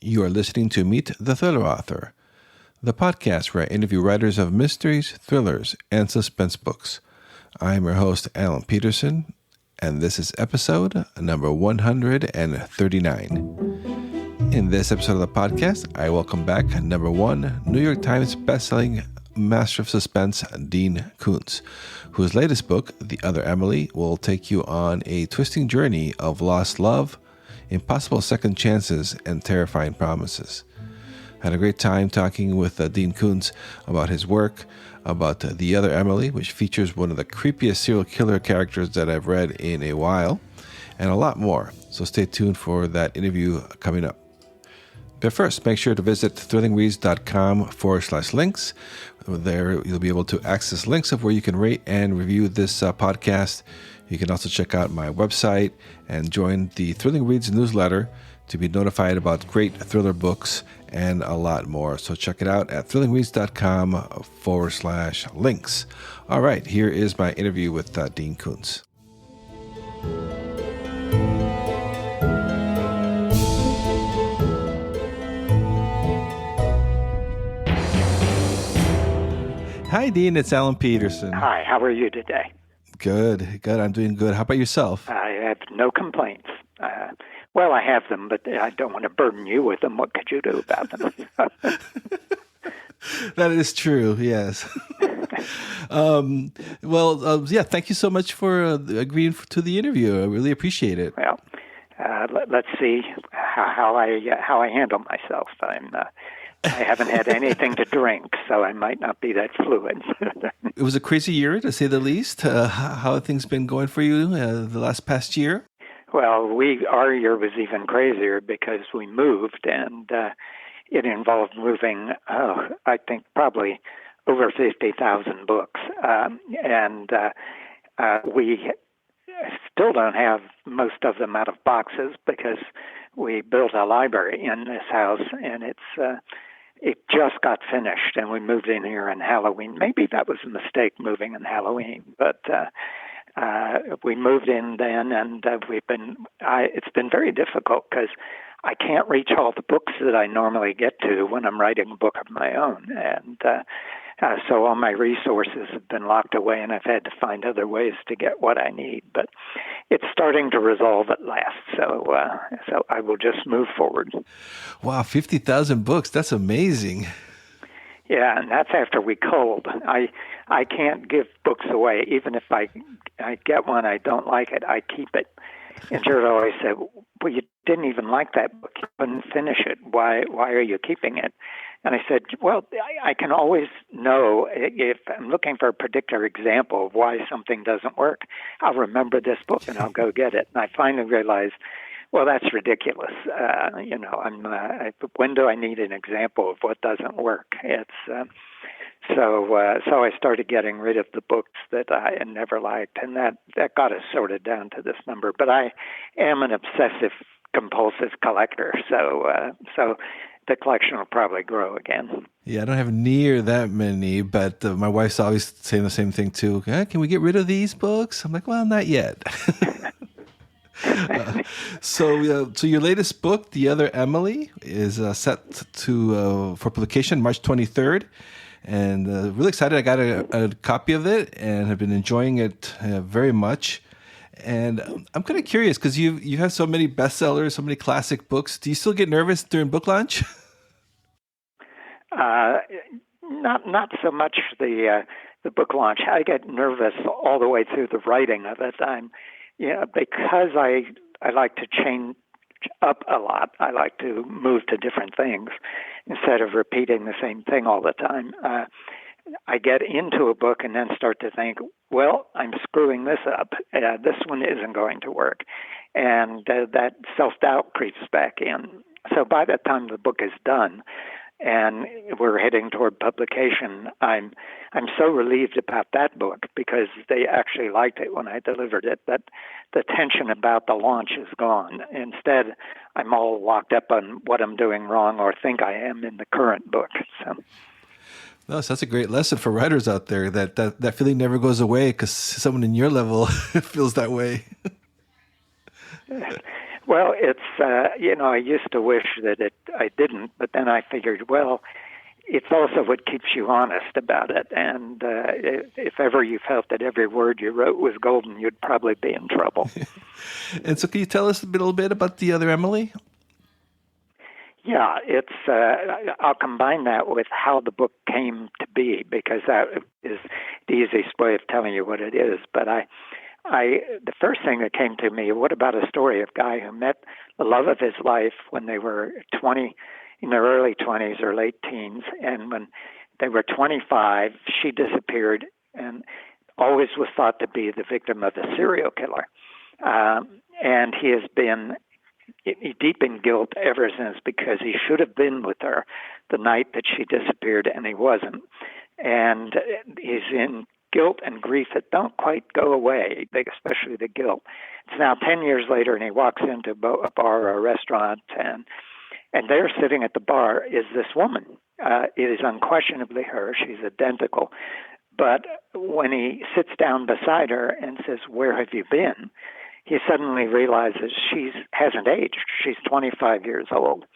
You are listening to Meet the Thriller Author, the podcast where I interview writers of mysteries, thrillers, and suspense books. I am your host, Alan Peterson, and this is episode number 139. In this episode of the podcast, I welcome back number one New York Times bestselling master of suspense, Dean Koontz, whose latest book, The Other Emily, will take you on a twisting journey of lost love, impossible second chances, and terrifying promises. I had a great time talking with Dean Koontz about his work, about The Other Emily, which features one of the creepiest serial killer characters that I've read in a while, and a lot more. So stay tuned for that interview coming up. But first, make sure to visit thrillingreads.com/links. There you'll be able to access links of where you can rate and review this podcast. You can also check out my website and join the Thrilling Reads newsletter to be notified about great thriller books and a lot more. So check it out at thrillingreads.com/links. All right, here is my interview with Dean Koontz. Hi, Dean. It's Alan Peterson. Hi. How are you today? Good. I'm doing good. How about yourself? I have no complaints. Well, I have them, but I don't want to burden you with them. What could you do about them? That is true. Yes. Thank you so much for agreeing to the interview. I really appreciate it. Well, let's see how I handle myself. I haven't had anything to drink, so I might not be that fluid. It was a crazy year, to say the least. How have things been going for you the past year? Well, our year was even crazier because we moved, and it involved moving, I think, probably over 50,000 books. We still don't have most of them out of boxes because we built a library in this house, and it just got finished, and we moved in here in Halloween. Maybe that was a mistake, moving in Halloween, but we moved in then, and it's been very difficult because I can't reach all the books that I normally get to when I'm writing a book of my own, and so all my resources have been locked away, and I've had to find other ways to get what I need. But it's starting to resolve at last, so I will just move forward. Wow, 50,000 books. That's amazing. Yeah, and that's after we culled. I can't give books away. Even if I get one, I don't like it, I keep it. And Jared always said, well, you didn't even like that book. You couldn't finish it. Why are you keeping it? And I said, well, I can always know if I'm looking for a particular example of why something doesn't work. I'll remember this book and I'll go get it. And I finally realized, well, that's ridiculous. When do I need an example of what doesn't work? So I started getting rid of the books that I had never liked, and that got us sorted down to this number. But I am an obsessive-compulsive collector, so the collection will probably grow again. Yeah, I don't have near that many, but my wife's always saying the same thing too. Can we get rid of these books? I'm like, well, not yet. So your latest book, The Other Emily, is set to for publication March 23rd. And really excited. I got a copy of it and have been enjoying it very much. And I'm kind of curious because you have so many bestsellers, so many classic books. Do you still get nervous during book launch? Not so much the book launch. I get nervous all the way through the writing of it. Because I like to change up a lot. I like to move to different things instead of repeating the same thing all the time. I get into a book and then start to think, well, I'm screwing this up. This one isn't going to work. And that self-doubt creeps back in. So by the time the book is done and we're heading toward publication, I'm so relieved about that book because they actually liked it when I delivered it that the tension about the launch is gone. Instead, I'm all locked up on what I'm doing wrong or think I am in the current book. So. No, so that's a great lesson for writers out there, that feeling never goes away because someone in your level feels that way. Well, it's I used to wish that I didn't, but then I figured, well, it's also what keeps you honest about it. And if ever you felt that every word you wrote was golden, you'd probably be in trouble. And so, can you tell us a little bit about the other Emily? Yeah, I'll combine that with how the book came to be, because that is the easiest way of telling you what it is. But the first thing that came to me, what about a story of a guy who met the love of his life when they were 20, in their early 20s or late teens, and when they were 25, she disappeared and always was thought to be the victim of a serial killer. And he has been deep in guilt ever since, because he should have been with her the night that she disappeared, and he wasn't. And he's in guilt and grief that don't quite go away, especially the guilt. It's now 10 years later, and he walks into a bar or a restaurant, and there sitting at the bar is this woman. It is unquestionably her. She's identical. But when he sits down beside her and says, "Where have you been?" he suddenly realizes she hasn't aged. She's 25 years old.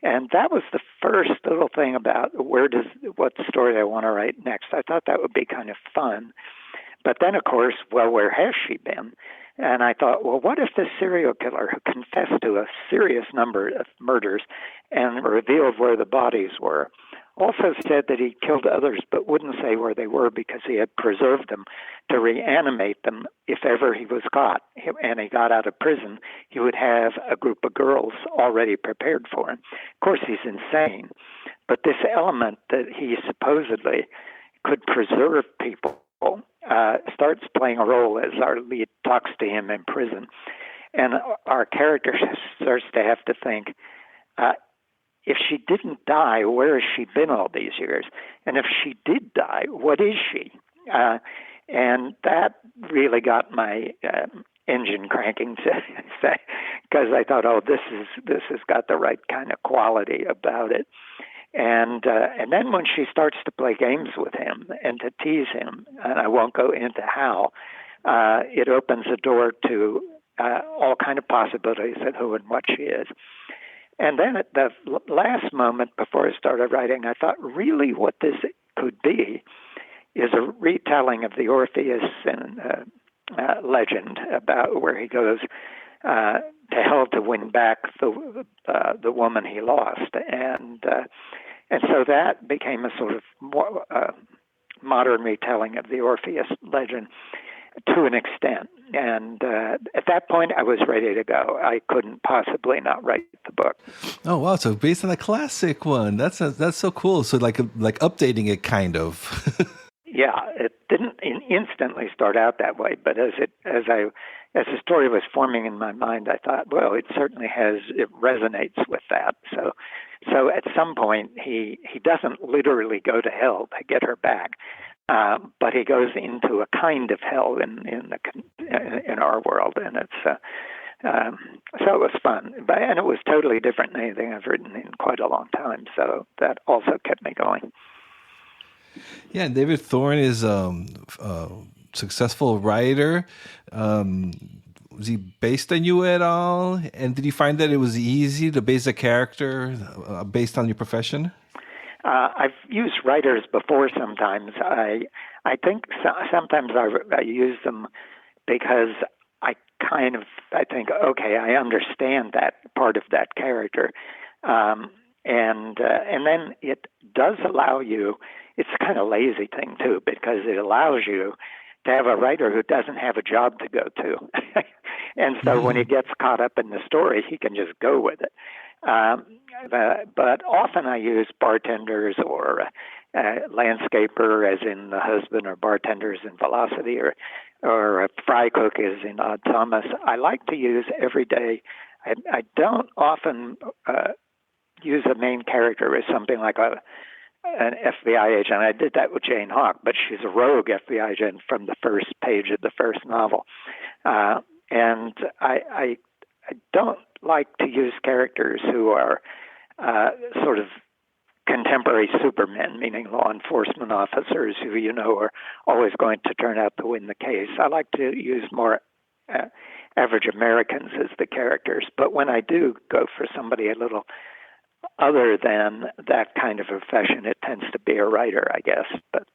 And that was the first little thing about what story I want to write next. I thought that would be kind of fun. But then, of course, well, where has she been? And I thought, well, what if this serial killer who confessed to a serious number of murders and revealed where the bodies were also said that he killed others but wouldn't say where they were because he had preserved them to reanimate them if ever he was caught and he got out of prison, he would have a group of girls already prepared for him. Of course, he's insane, but this element that he supposedly could preserve people starts playing a role as our lead talks to him in prison. And our character starts to have to think, if she didn't die, where has she been all these years? And if she did die, what is she? And that really got my engine cranking, because I thought, oh, this has got the right kind of quality about it. And then when she starts to play games with him and to tease him, and I won't go into how, it opens the door to all kind of possibilities of who and what she is. And then at the last moment before I started writing, I thought, really what this could be is a retelling of the Orpheus and legend about where he goes to hell to win back the woman he lost. And so that became a sort of more, modern retelling of the Orpheus legend to an extent. And at that point, I was ready to go. I couldn't possibly not write the book. Oh wow! So based on a classic one, that's so cool. So like updating it, kind of. Yeah, it didn't instantly start out that way, but as the story was forming in my mind, I thought, well, it resonates with that. So at some point, he doesn't literally go to hell to get her back. But he goes into a kind of hell in our world, and it's so it was fun. And it was totally different than anything I've written in quite a long time. So that also kept me going. Yeah, David Thorne is a successful writer. Was he based on you at all? And did you find that it was easy to base a character based on your profession? I've used writers before sometimes. I think sometimes I use them because I think, okay, I understand that part of that character. And then it does allow you, it's a kind of lazy thing too, because it allows you to have a writer who doesn't have a job to go to. And so when he gets caught up in the story, he can just go with it. But often I use bartenders or landscaper, as in The Husband, or bartenders in Velocity, or a fry cook, as in Odd Thomas. I like to use everyday. I don't often use a main character as something like an FBI agent. I did that with Jane Hawk, but she's a rogue FBI agent from the first page of the first novel. And I don't like to use characters who are sort of contemporary supermen, meaning law enforcement officers who are always going to turn out to win the case. I like to use more average Americans as the characters. But when I do go for somebody a little other than that kind of profession, it tends to be a writer, I guess. But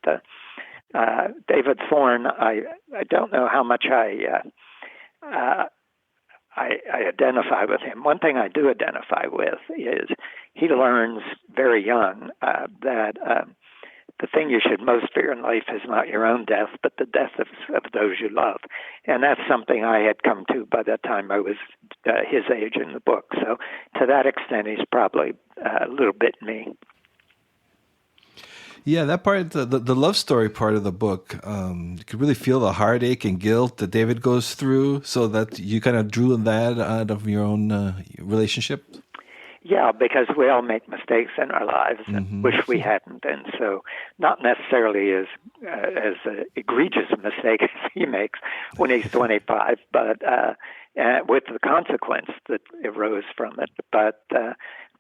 David Thorne, I don't know how much I identify with him. One thing I do identify with is he learns very young that the thing you should most fear in life is not your own death, but the death of those you love. And that's something I had come to by the time I was his age in the book. So to that extent, he's probably a little bit me. Yeah, that part, the love story part of the book, you could really feel the heartache and guilt that David goes through, so that you kind of drew that out of your own relationship. Yeah, because we all make mistakes in our lives and wish we hadn't, and so not necessarily as egregious a mistake as he makes when he's 25, but with the consequence that arose from it.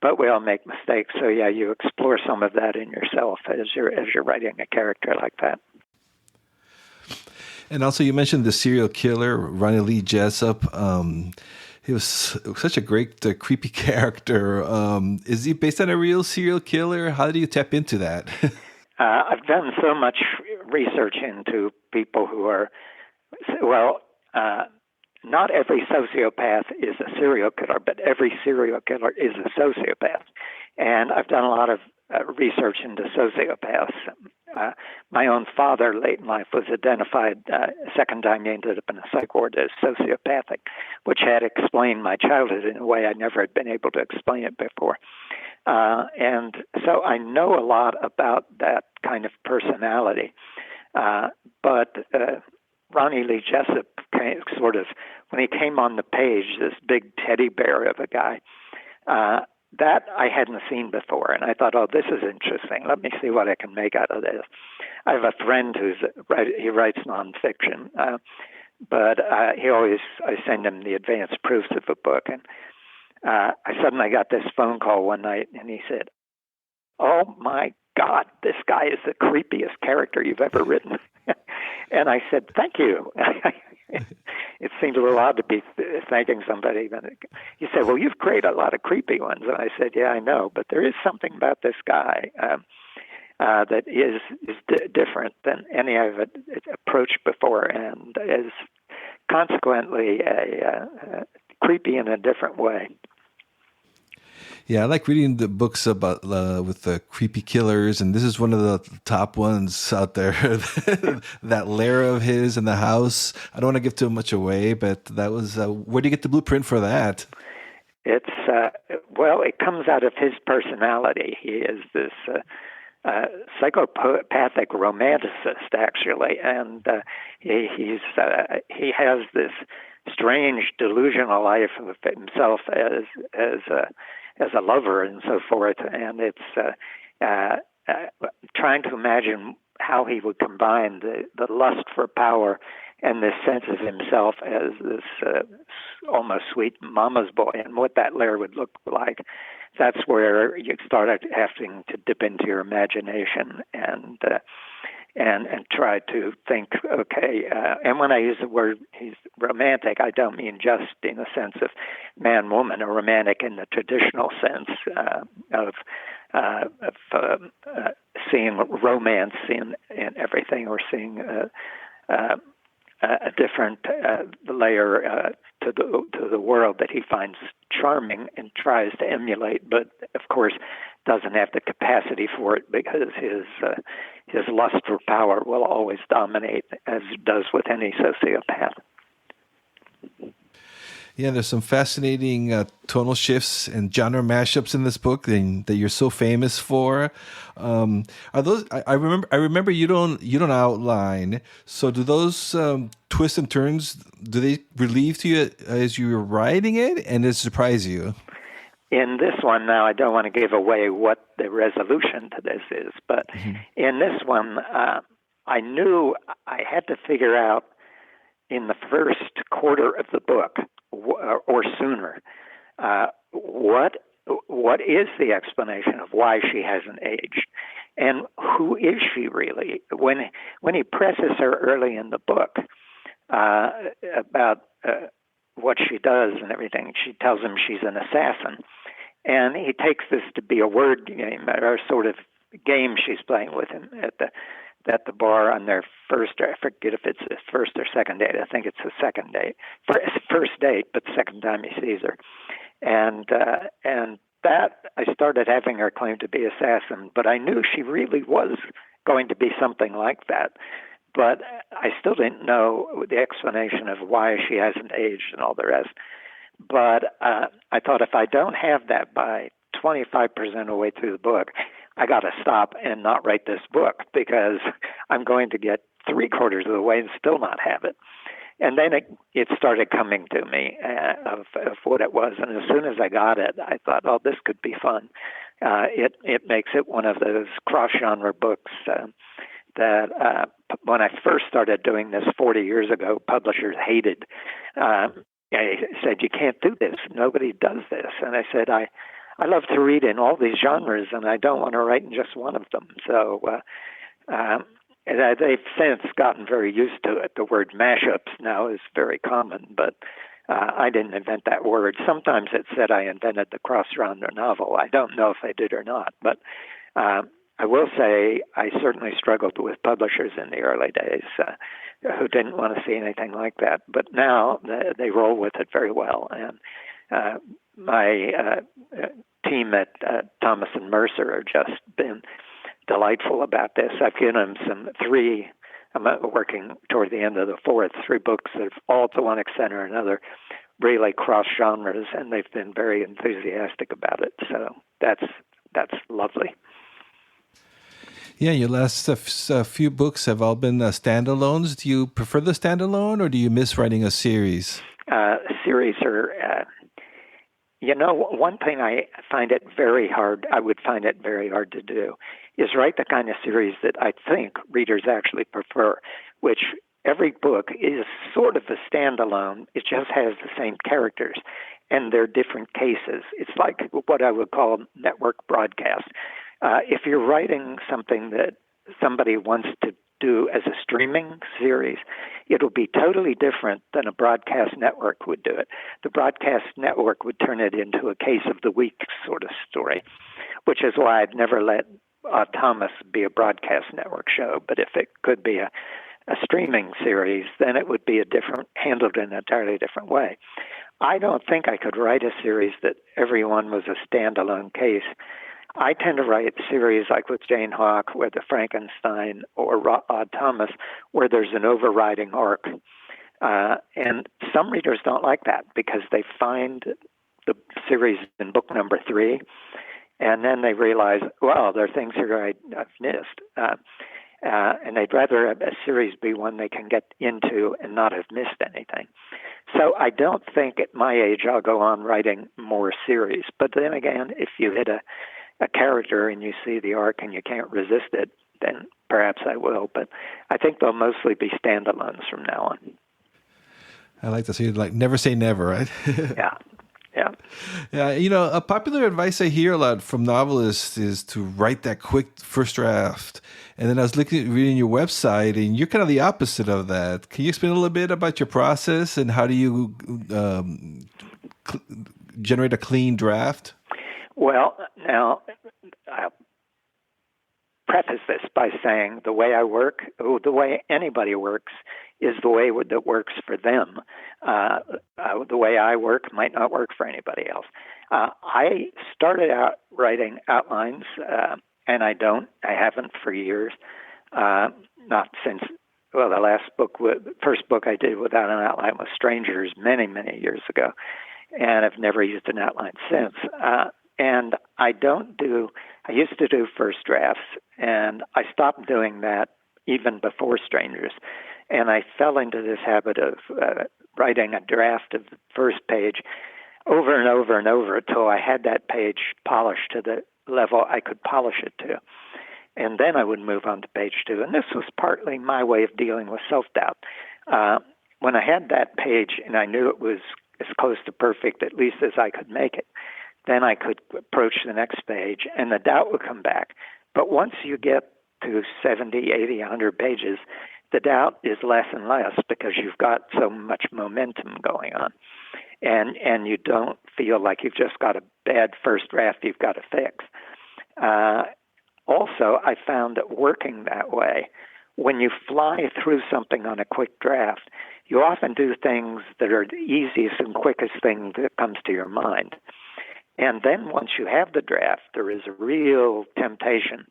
But we all make mistakes, so yeah, you explore some of that in yourself as you're writing a character like that. And also, you mentioned the serial killer, Ronnie Lee Jessup. He was such a great, creepy character. Is he based on a real serial killer? How do you tap into that? I've done so much research into people who are, not every sociopath is a serial killer, but every serial killer is a sociopath. And I've done a lot of research into sociopaths. My own father, late in life, was identified, second time he ended up in a psych ward, as sociopathic, which had explained my childhood in a way I never had been able to explain it before. And so I know a lot about that kind of personality. But Ronnie Lee Jessup when he came on the page, this big teddy bear of a guy, that I hadn't seen before. And I thought, oh, this is interesting. Let me see what I can make out of this. I have a friend he writes nonfiction, but I send him the advanced proofs of a book. And I suddenly got this phone call one night, and he said, oh, my God, this guy is the creepiest character you've ever written. And I said, thank you. It seemed a little odd to be thanking somebody. He said, well, you've created a lot of creepy ones. And I said, yeah, I know, but there is something about this guy that is different than any I've approached before, and is consequently creepy in a different way. Yeah, I like reading the books about with the creepy killers, and this is one of the top ones out there. That lair of his in the house. I don't want to give too much away, but that was where do you get the blueprint for that? It's it comes out of his personality. He is this psychopathic romanticist, actually, and he has this strange delusional life of himself as a lover and so forth, and it's trying to imagine how he would combine the lust for power and this sense of himself as this almost sweet mama's boy, and what that lair would look like. That's where you started having to dip into your imagination and try to think, okay, and when I use the word he's romantic, I don't mean just in the sense of man-woman, or romantic in the traditional sense of seeing romance in everything, or seeing a different layer to the world that he finds charming and tries to emulate, but of course doesn't have the capacity for it, because his lust for power will always dominate, as it does with any sociopath. Yeah, there's some fascinating tonal shifts and genre mashups in this book that you're so famous for. Are those? I remember you don't outline. So do those twists and turns, do they relieve to you as you were writing it, and it surprise you? In this one, now I don't want to give away what the resolution to this is, but in this one, I knew I had to figure out in the first quarter of the book, or sooner, what is the explanation of why she hasn't aged, and who is she really? When he presses her early in the book about what she does and everything. She tells him she's an assassin. And he takes this to be a word game or sort of game she's playing with him at the bar on their first, I forget if it's the first or second date. I think it's the second date. First date, but second time he sees her. And that, I started having her claim to be assassin, but I knew she really was going to be something like that. But I still didn't know the explanation of why she hasn't aged and all the rest. But I thought if I don't have that by 25% of the way through the book, I got to stop and not write this book because I'm going to get 3/4 of the way and still not have it. And then it started coming to me of what it was. And as soon as I got it, I thought, oh, this could be fun. It makes it one of those cross-genre books that when I first started doing this 40 years ago, publishers hated. I said, you can't do this. Nobody does this. And I said, I love to read in all these genres, and I don't want to write in just one of them. So they've since gotten very used to it. The word mashups now is very common, but I didn't invent that word. Sometimes it said I invented the cross-genre novel. I don't know if I did or not, but I will say I certainly struggled with publishers in the early days who didn't want to see anything like that. But now they roll with it very well. And my team at Thomas and Mercer have just been delightful about this. I've given them I'm working toward the end of the fourth, 3 books that are all to one extent or another, really cross genres, and they've been very enthusiastic about it. So that's lovely. Yeah, your last few books have all been standalones. Do you prefer the standalone, or do you miss writing a series? Series are, one thing I find it very hard, I would find it very hard to do, is write the kind of series that I think readers actually prefer, which every book is sort of a standalone. It just has the same characters, and they're different cases. It's like what I would call network broadcast. If you're writing something that somebody wants to do as a streaming series, it'll be totally different than a broadcast network would do it. The broadcast network would turn it into a case of the week sort of story, which is why I'd never let Thomas be a broadcast network show. But if it could be a streaming series, then it would be handled in an entirely different way. I don't think I could write a series that everyone was a standalone case. I tend to write series like with Jane Hawk, with the Frankenstein, or Thomas, where there's an overriding arc. And some readers don't like that because they find the series in book number 3, and then they realize, well, there are things here I've missed. And they'd rather a series be one they can get into and not have missed anything. So I don't think at my age I'll go on writing more series. But then again, if you hit a character and you see the arc and you can't resist it, then perhaps I will. But I think they'll mostly be standalones from now on. I like to see it, like never say never, right? Yeah. A popular advice I hear a lot from novelists is to write that quick first draft. And then I was reading your website, and you're kind of the opposite of that. Can you explain a little bit about your process and how do you generate a clean draft? Well, now, I'll preface this by saying the way I work, the way anybody works, is the way that works for them. The way I work might not work for anybody else. I started out writing outlines, and I haven't for years, not since, the first book I did without an outline was Strangers many, many years ago, and I've never used an outline since. And I used to do first drafts, and I stopped doing that even before Strangers. And I fell into this habit of writing a draft of the first page over and over and over until I had that page polished to the level I could polish it to. And then I would move on to page 2. And this was partly my way of dealing with self-doubt. When I had that page and I knew it was as close to perfect, at least as I could make it, then I could approach the next page and the doubt would come back. But once you get to 70, 80, 100 pages, the doubt is less and less because you've got so much momentum going on. and you don't feel like you've just got a bad first draft you've got to fix. Also, I found that working that way, when you fly through something on a quick draft, you often do things that are the easiest and quickest thing that comes to your mind. And then once you have the draft, there is a real temptation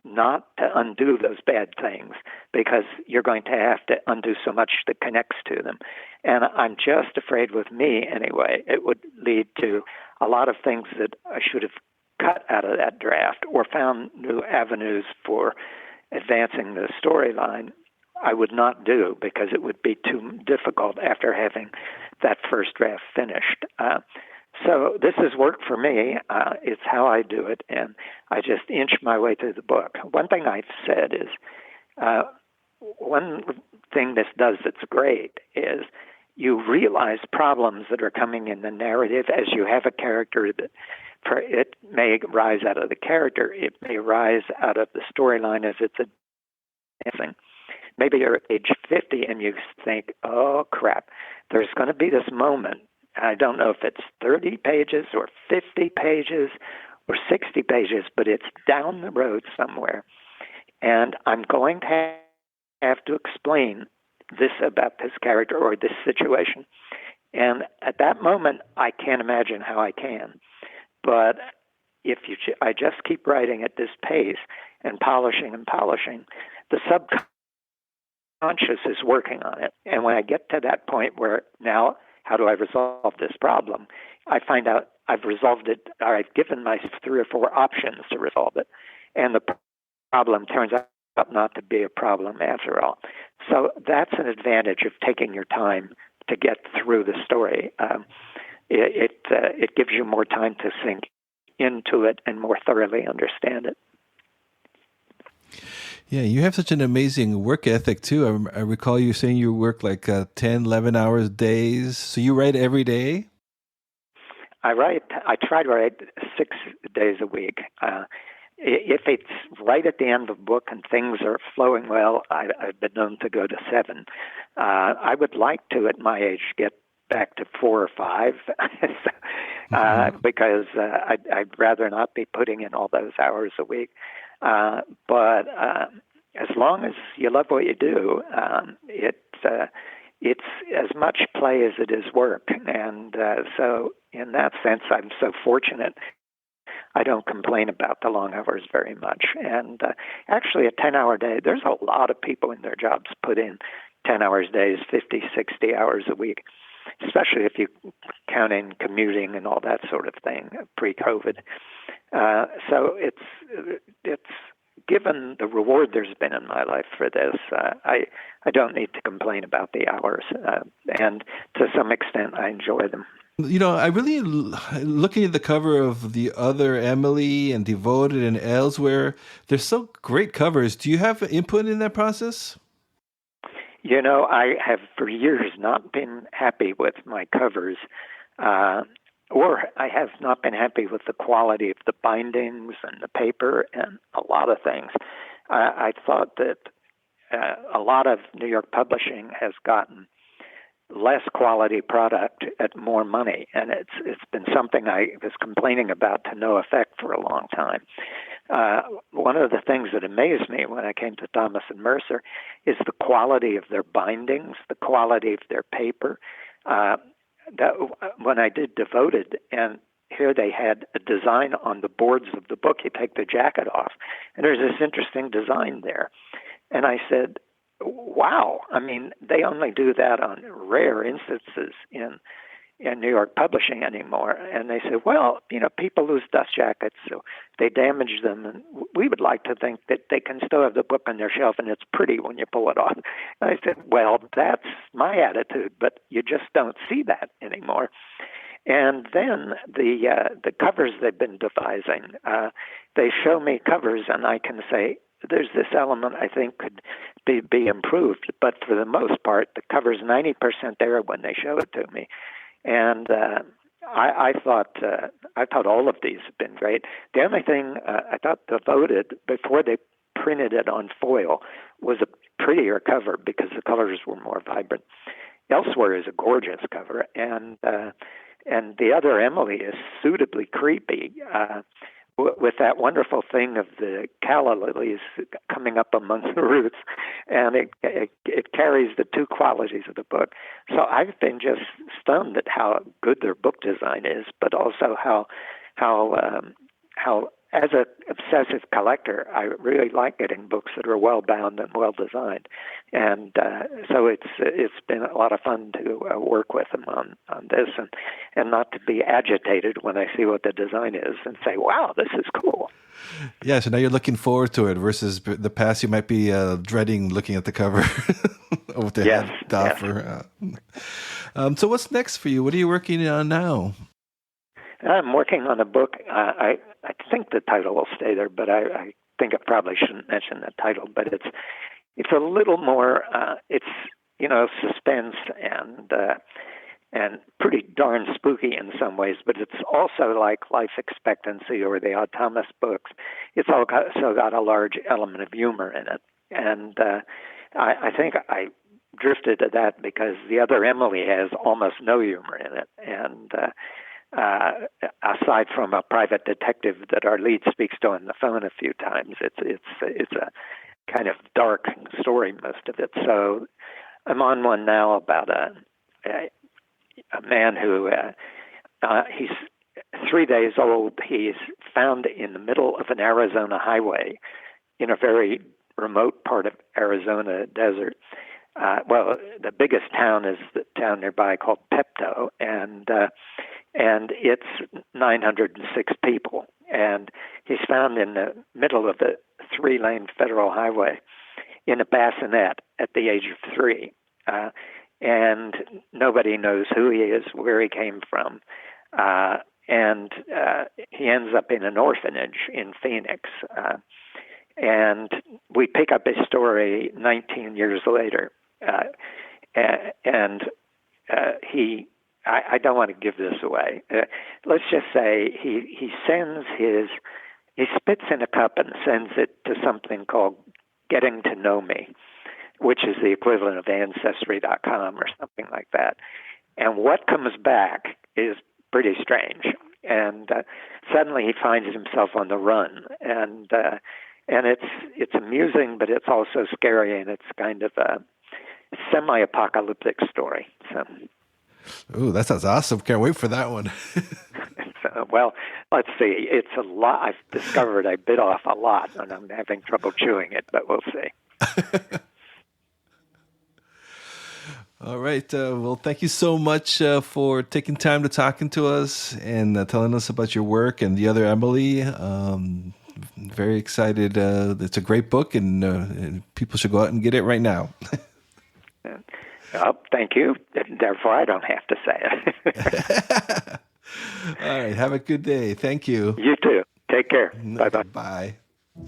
not to undo those bad things, because you're going to have to undo so much that connects to them. And I'm just afraid, with me anyway, it would lead to a lot of things that I should have cut out of that draft or found new avenues for advancing the storyline I would not do, because it would be too difficult after having that first draft finished. So this is work for me. It's how I do it, and I just inch my way through the book. One thing I've said is, one thing this does that's great is you realize problems that are coming in the narrative as you have a character that, it may rise out of the character, it may rise out of the storyline as it's advancing. Maybe you're at age 50 and you think, oh crap, there's going to be this moment. I don't know if it's 30 pages or 50 pages or 60 pages, but it's down the road somewhere. And I'm going to have to explain this about this character or this situation. And at that moment, I can't imagine how I can. But if I just keep writing at this pace and polishing, the subconscious is working on it. And when I get to that point where now, how do I resolve this problem? I find out I've resolved it, or I've given myself 3 or 4 options to resolve it. And the problem turns out not to be a problem after all. So that's an advantage of taking your time to get through the story. It gives you more time to sink into it and more thoroughly understand it. Yeah, you have such an amazing work ethic, too. I recall you saying you work like 10, 11 hours days. So you write every day? I try to write 6 days a week. If it's right at the end of the book and things are flowing well, I've been known to go to 7. I would like to, at my age, get back to 4 or 5, because I'd rather not be putting in all those hours a week. But as long as you love what you do, it's as much play as it is work. And so in that sense, I'm so fortunate. I don't complain about the long hours very much. And actually, a 10-hour day, there's a lot of people in their jobs put in 10 hours days, 50, 60 hours a week, especially if you count in commuting and all that sort of thing pre-COVID. So it's given the reward there's been in my life for this, I don't need to complain about the hours. And to some extent, I enjoy them. You know, I really, looking at the cover of The Other Emily and Devoted and Elsewhere, they're so great covers. Do you have input in that process? You know, I have for years not been happy with my covers, or I have not been happy with the quality of the bindings and the paper and a lot of things. I thought that a lot of New York publishing has gotten less quality product at more money, and it's been something I was complaining about to no effect for a long time. One of the things that amazed me when I came to Thomas and Mercer is the quality of their bindings, the quality of their paper. When I did Devoted, and here they had a design on the boards of the book, you take the jacket off, and there's this interesting design there. And I said, wow, I mean, they only do that on rare instances in New York publishing anymore. And they said, well, you know, people lose dust jackets, so they damage them, and we would like to think that they can still have the book on their shelf and it's pretty when you pull it off. And I said, well, that's my attitude, but you just don't see that anymore. And then the covers they've been devising, they show me covers and I can say, there's this element I think could be improved, but for the most part, the cover's 90% there when they show it to me. And I thought all of these have been great. The only thing I thought Devoted, before they printed it on foil, was a prettier cover because the colors were more vibrant. Elsewhere is a gorgeous cover, and The Other Emily is suitably creepy, with that wonderful thing of the calla lilies coming up among the roots, and it carries the two qualities of the book. So I've been just stunned at how good their book design is, but also how as an obsessive collector, I really like getting books that are well bound and well designed, and so it's been a lot of fun to work with them on this, and not to be agitated when I see what the design is and say, "Wow, this is cool." Yeah, so now you're looking forward to it versus the past. You might be dreading looking at the cover of what they had to offer. So what's next for you? What are you working on now? I'm working on a book. I think the title will stay there, but I think I probably shouldn't mention the title. But it's a little more. It's suspense and pretty darn spooky in some ways. But it's also like Life Expectancy or the Odd Thomas books. It's also got a large element of humor in it, and I think I drifted to that because The Other Emily has almost no humor in it, and aside from a private detective that our lead speaks to on the phone a few times, it's a kind of dark story, most of it. So I'm on one now about a man who he's 3 days old. He's found in the middle of an Arizona highway in a very remote part of Arizona desert. Well, the biggest town is the town nearby called Pepto, and it's 906 people. And he's found in the middle of the 3-lane federal highway in a bassinet at the age of 3. And nobody knows who he is, where he came from. And he ends up in an orphanage in Phoenix. And we pick up his story 19 years later. I don't want to give this away. Let's just say he spits in a cup and sends it to something called Getting to Know Me, which is the equivalent of Ancestry.com or something like that. And what comes back is pretty strange. And suddenly he finds himself on the run. And it's amusing, but it's also scary, and it's kind of a semi-apocalyptic story. So. Ooh, that sounds awesome. Can't wait for that one. Well, let's see. It's a lot. I've discovered I bit off a lot, and I'm having trouble chewing it, but we'll see. All right. Well, thank you so much for taking time to talking to us and telling us about your work and The Other Emily. Very excited. It's a great book, and people should go out and get it right now. Thank you. Therefore, I don't have to say it. All right. Have a good day. Thank you. You too. Take care. Bye-bye. Bye.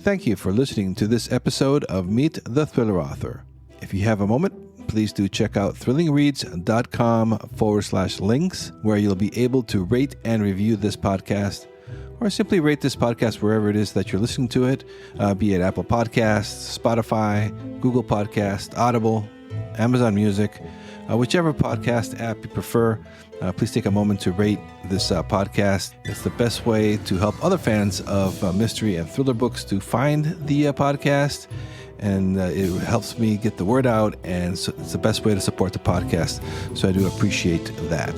Thank you for listening to this episode of Meet the Thriller Author. If you have a moment, please do check out thrillingreads.com/links, where you'll be able to rate and review this podcast, or simply rate this podcast wherever it is that you're listening to it, be it Apple Podcasts, Spotify, Google Podcasts, Audible, Amazon Music, whichever podcast app you prefer. Please take a moment to rate this podcast. It's the best way to help other fans of mystery and thriller books to find the podcast, and it helps me get the word out, and so it's the best way to support the podcast, so I do appreciate that.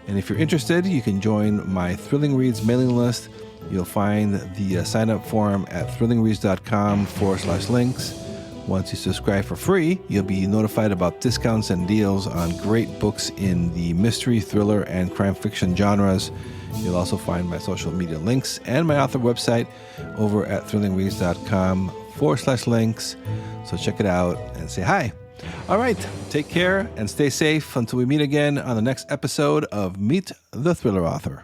And if you're interested, you can join my Thrilling Reads mailing list. You'll find the sign-up form at thrillingreads.com/links. Once you subscribe for free, you'll be notified about discounts and deals on great books in the mystery, thriller, and crime fiction genres. You'll also find my social media links and my author website over at thrillingreads.com/links. So check it out and say hi. All right, take care and stay safe until we meet again on the next episode of Meet the Thriller Author.